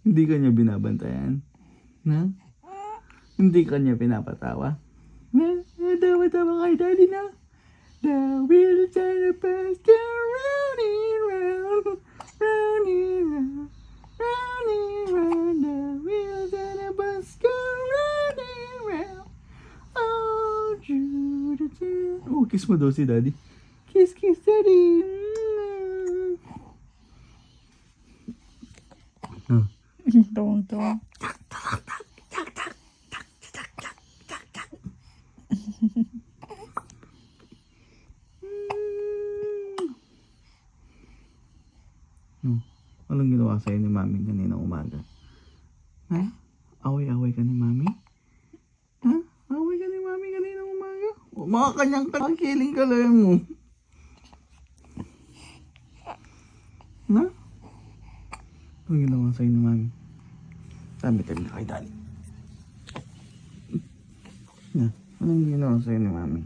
Hindi ka niya binabantayan? Na? Hindi ka niya pinapatawa? Tawa-tawa kay daddy na. The wheels turn the bus go round and round, round and round, round and round. The wheels turn the bus go round and round. Oh, oh, kiss mo daw si daddy. Kiss, kiss, daddy. Oh. Tuwang-tuwang. Anong ginawa sa'yo ni mami kanina umaga? Ha? Away-away ka ni mami? Ha? Away ka ni mami kanina umaga? O, mga kanyang kiling ka lang mo. Na? Anong ginawa sa'yo ni mami? Tabi-tabi na kay daddy. Na? Anong ginawa sa'yo ni mami?